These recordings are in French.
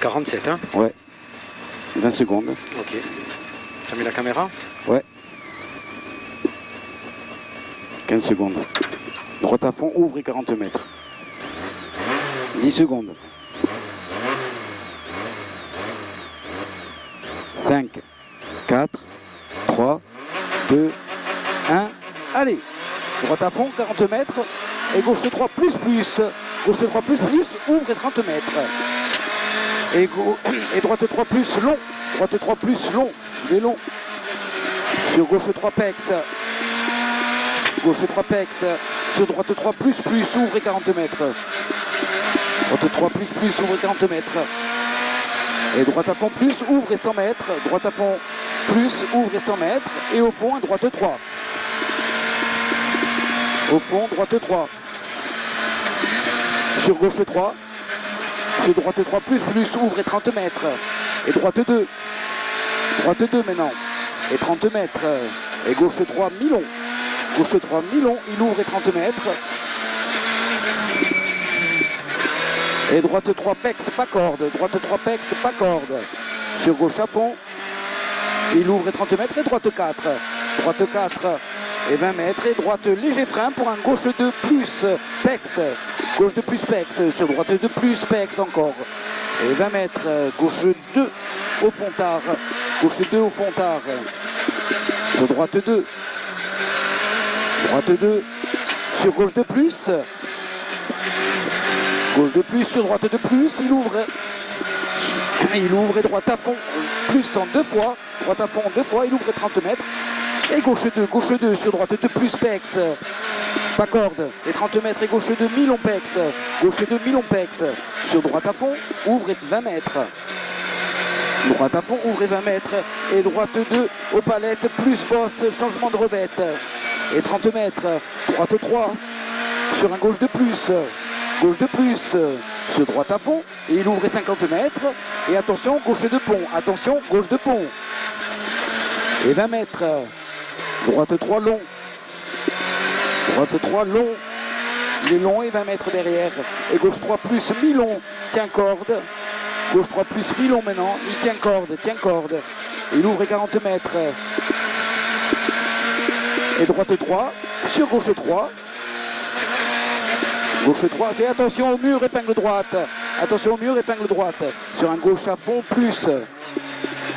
47, hein? Ouais. 20 secondes. Ok. Tu as mis la caméra? Ouais. 15 secondes. Droite à fond, ouvre et 40 mètres. 10 secondes. 5, 4, 3, 2, 1. Allez. Droite à fond, 40 mètres. Et gauche 3 plus. Gauche 3 plus, ouvre et 30 mètres. Et droite 3 plus, long. Droite 3 plus, long. Il est long. Sur gauche 3 pex. Gauche 3 pex. Sur droite 3 plus, ouvre et 40 mètres. Droite 3 plus, ouvre et 40 mètres. Et droite à fond plus, ouvre et 100 mètres. Droite à fond plus, ouvre et 100 mètres. Et au fond, droite 3. Au fond, droite 3. Sur gauche 3. Sur droite 3 plus, ouvre et 30 mètres. Et droite 2. Droite 2 maintenant. Et 30 mètres. Et gauche 3, mi-long. Gauche 3, mi-long. Il ouvre et 30 mètres. Et droite 3 pex, pas corde. Droite 3 pex, pas corde. Sur gauche à fond. Il ouvre et 30 mètres. Et droite 4. Droite 4 et 20 mètres. Et droite léger frein pour un gauche 2 plus pex. Gauche 2 plus pex. Sur droite 2 plus pex encore. Et 20 mètres. Gauche 2 au fontard. Gauche 2 au fontard. Sur droite 2. Droite 2. Sur gauche 2 plus. Gauche de plus, sur droite de plus, il ouvre et droite à fond, plus en 2 fois, droite à fond 2 fois, il ouvre et 30 mètres, et gauche 2, sur droite 2 plus pex, pas corde, et 30 mètres, et gauche 2, mi-long pex, gauche 2, mi-long pex, sur droite à fond, ouvre et 20 mètres, droite à fond, ouvre et 20 mètres, et droite 2, aux palettes, plus bosse, changement de revette, et 30 mètres, droite 3, sur un gauche de plus, gauche de plus, sur droite à fond, et il ouvre 50 mètres, et attention, gauche de pont, attention, gauche de pont, et 20 mètres, droite 3 long, droite 3 long, il est long et 20 mètres derrière, et gauche 3 plus, mi-long, tient corde, gauche 3 plus, mi-long maintenant, il tient corde, il ouvre 40 mètres, et droite 3, sur gauche 3, gauche 3, fais attention au mur, épingle droite. Attention au mur, épingle droite. Sur un gauche à fond plus.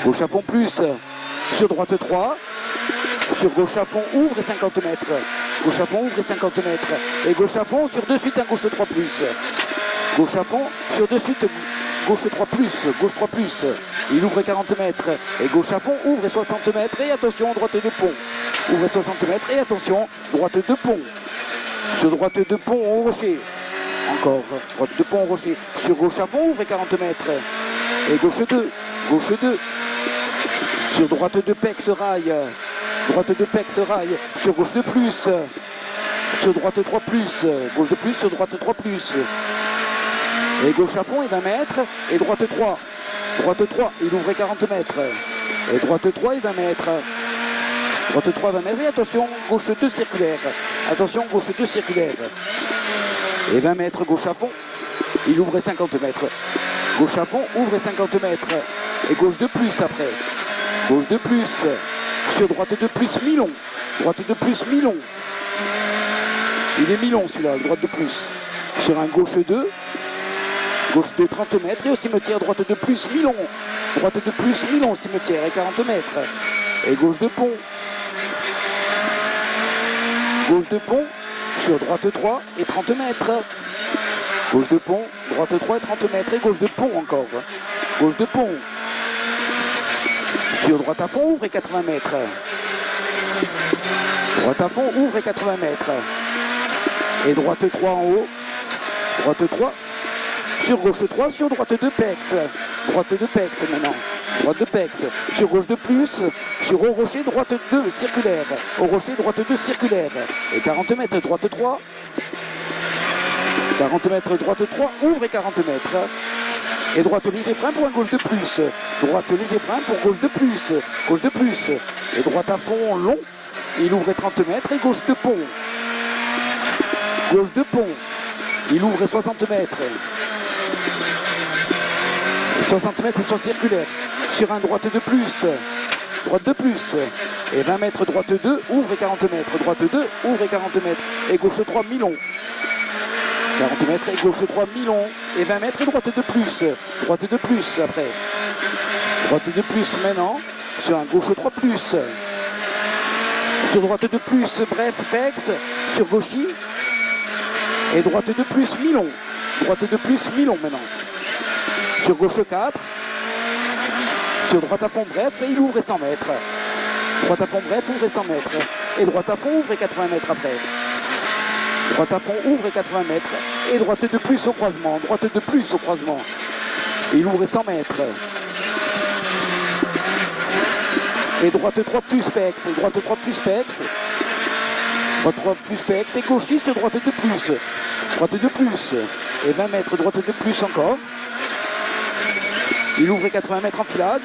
Gauche à fond plus. Sur droite 3. Sur gauche à fond, ouvre et 50 mètres. Gauche à fond, ouvre et 50 mètres. Et gauche à fond, sur de suite un gauche 3 plus. Gauche à fond, sur de suite gauche 3 plus. Gauche 3 plus. Il ouvre 40 mètres. Et gauche à fond, ouvre et 60 mètres. Et attention, droite de pont. Ouvre 60 mètres. Et attention, droite de pont. Sur droite de pont au rocher. Encore. Droite de pont au rocher. Sur gauche à fond, ouvre 40 mètres. Et gauche 2. Gauche 2. Sur droite de pex rail. Droite de pex rail. Sur gauche de plus. Sur droite 3 plus. Gauche de plus sur droite 3 plus. Et gauche à fond et 20 mètres. Et droite 3. Droite 3. Il ouvre 40 mètres. Et droite 3 et 20 mètres. Droite 3, 20 mètres, et attention, gauche 2 circulaire. Attention, gauche 2 circulaire. Et 20 mètres, gauche à fond. Il ouvre 50 mètres. Gauche à fond, ouvre 50 mètres. Et gauche de plus après. Gauche de plus. Sur droite 2 plus, mi-long. Droite 2 plus, mi-long. Il est mi-long celui-là, droite de plus. Sur un gauche 2. Gauche 2, 30 mètres. Et au cimetière, droite 2 plus, mi-long. Droite 2 plus, mi-long, cimetière, et 40 mètres. Et gauche de pont. Gauche de pont, sur droite 3 et 30 mètres. Gauche de pont, droite 3 et 30 mètres. Et gauche de pont encore. Gauche de pont. Sur droite à fond, ouvre et 80 mètres. Droite à fond, ouvre et 80 mètres. Et droite 3 en haut. Droite 3. Sur gauche 3, sur droite 2 pex. Droite 2 pex maintenant. Droite de pex. Sur gauche de plus. Sur au rocher, droite 2 circulaire. Au rocher, droite 2 circulaire. Et 40 mètres, droite 3. 40 mètres, droite 3. Ouvre et 40 mètres. Et droite léger frein pour un gauche de plus. Droite léger frein pour gauche de plus. Gauche de plus. Et droite à fond long. Il ouvre 30 mètres et gauche de pont. Gauche de pont. Il ouvre 60 mètres. 60 mètres, ils sont circulaires. Sur un droite de plus. Droite de plus. Et 20 mètres, droite 2, ouvre et 40 mètres. Droite 2, ouvre et 40 mètres. Et gauche 3, mi-long. 40 mètres et gauche 3, mi-long. Et 20 mètres et droite de plus. Droite de plus après. Droite de plus maintenant. Sur un gauche 3 plus. Sur droite de plus, bref, Pex. Sur gauchy. Et droite de plus, mi-long. Droite de plus, mi-long maintenant. Sur gauche 4. Sur droite à fond, bref, et il ouvre et 100 mètres. Droite à fond, bref, ouvre et 100 mètres. Et droite à fond, ouvre et 80 mètres après. Droite à fond, ouvre et 80 mètres. Et droite de plus au croisement. Droite de plus au croisement. Et il ouvre et 100 mètres. Et droite 3 plus Pex. Et droite 3 plus Pex. Droite 3 plus Pex. Et gauchy sur droite de plus. Droite de plus. Et 20 mètres, droite de plus encore. Il ouvre 80 mètres en filade.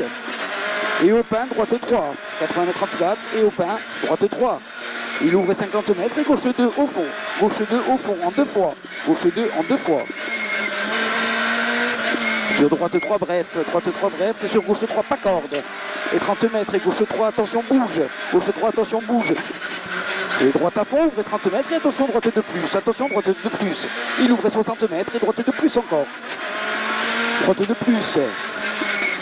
Et au pain, droite 3. 80 mètres en filade. Et au pain, droite 3. Il ouvre 50 mètres et gauche 2 au fond. Gauche 2 au fond en 2 fois. Gauche 2 en 2 fois. Sur droite 3, bref. Droite 3, bref. Sur gauche 3, pas corde. Et 30 mètres. Et gauche 3, attention, bouge. Gauche 3, attention, bouge. Et droite à fond, ouvre 30 mètres. Et attention, droite de plus. Attention, droite de plus. Il ouvre 60 mètres. Et droite de plus encore. Droite de plus.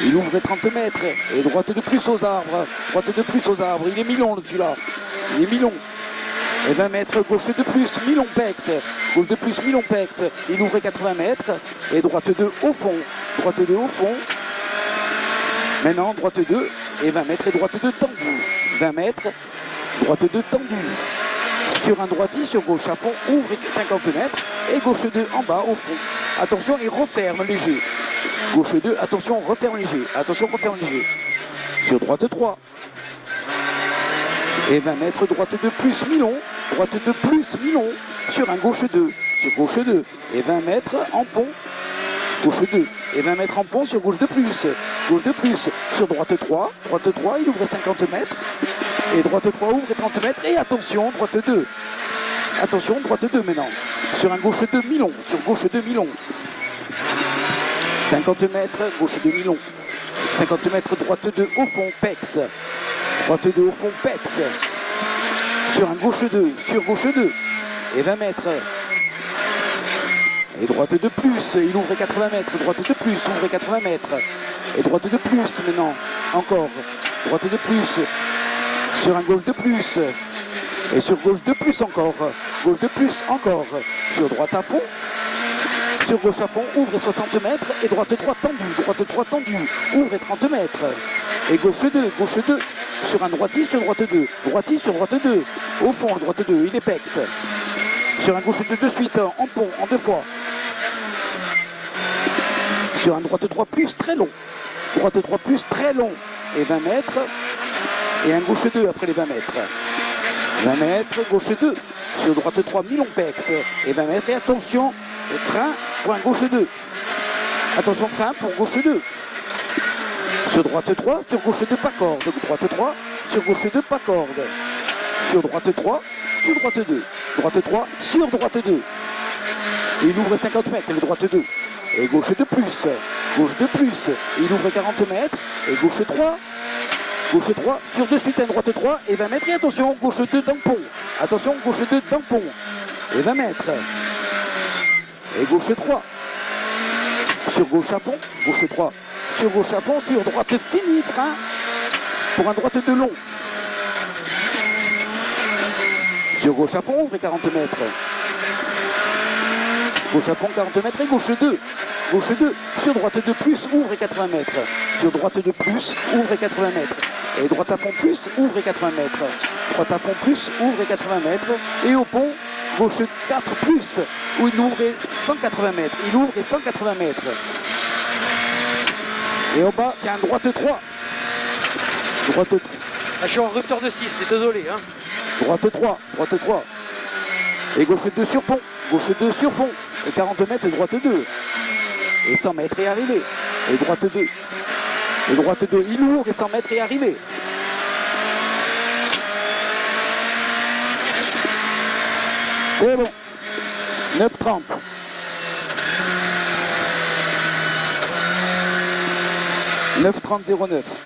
Il ouvre 30 mètres. Et droite de plus aux arbres. Droite de plus aux arbres. Il est mi-long celui-là. Il est mi-long. Et 20 mètres, gauche de plus, mi-long Pex. Gauche de plus, mi-long Pex. Il ouvre 80 mètres. Et droite 2 au fond. Droite 2 au fond. Maintenant, droite 2. Et 20 mètres et droite 2 tendue. 20 mètres, droite 2 tendue. Sur un droitier, sur gauche à fond, ouvre 50 mètres. Et gauche 2 en bas au fond. Attention, il referme léger. Gauche 2, attention, referme léger. Attention, referme léger. Sur droite 3. Et 20 mètres, droite 2 plus, mi-long. Droite 2 plus, mi-long. Sur un gauche 2. Sur gauche 2. Et 20 mètres en pont. Gauche 2. Et 20 mètres en pont sur gauche de plus. Gauche de plus. Sur droite 3. Droite 3, il ouvre 50 mètres. Et droite 3 ouvre 30 mètres. Et attention, droite 2. Attention, droite 2 maintenant. Sur un gauche 2, mi-long. Sur gauche 2, mi-long. 50 mètres, gauche 2, mi-long. 50 mètres, droite 2 au fond, Pex. Droite 2 au fond, Pex. Sur un gauche 2, sur gauche 2. Et 20 mètres. Et droite de plus, il ouvre 80 mètres. Droite de plus, ouvre 80 mètres. Et droite de plus maintenant. Encore. Droite de plus. Sur un gauche de plus. Et sur gauche de plus encore. Gauche de plus encore. Sur droite à fond. Sur gauche à fond, ouvre 60 mètres. Et droite 3 tendue. Droite 3 tendue. Ouvre 30 mètres. Et gauche 2. Gauche 2. Sur un droitier sur droite 2. Droitier sur droite 2. Au fond, droite 2. Il est Pex. Sur un gauche 2 de suite. En pont, en 2 fois. Sur un droite 3 plus très long. Droite 3 plus très long. Et 20 mètres. Et un gauche 2 après les 20 mètres. 20 mètres, gauche 2. Sur droite 3, mi-long Pex. Et 20 mètres. Et attention, frein pour un gauche 2. Attention, frein pour gauche 2. Sur droite 3, sur gauche 2, pas corde. Droite 3, sur gauche 2, pas corde. Sur droite 3, sur droite 2. Droite 3, sur droite 2. Et il ouvre 50 mètres, le droite 2. Et gauche de plus. Gauche de plus. Et il ouvre 40 mètres. Et gauche 3. Gauche 3. Sur de suite, un droite 3. Et 20 mètres. Et attention, gauche 2 dans le pont. Attention, gauche 2 dans le pont. Et 20 mètres. Et gauche 3. Sur gauche à fond. Gauche 3. Sur gauche à fond. Sur droite fini, frein. Pour un droite de long. Sur gauche à fond, ouvre 40 mètres. Gauche à fond, 40 mètres et gauche 2. Gauche 2, sur droite de plus, ouvre 80 mètres. Sur droite de plus, ouvre 80 mètres. Et droite à fond plus, ouvre 80 mètres. Droite à fond plus, ouvre 80 mètres. Et au pont, gauche 4 plus, où il ouvre 180 mètres. Il ouvre 180 mètres. Et au bas, tiens, droite 3. Droite 3. Ah, je suis en rupteur de 6, c'est désolé. Hein. Droite 3, droite 3. Et gauche 2 sur pont. Gauche 2 sur pont. Et 40 mètres, droite 2. Et 100 mètres et arrivé. Et droite 2. Et droite 2, il ouvre et 100 mètres et arrivé. C'est bon. 9,30. 9,30,09.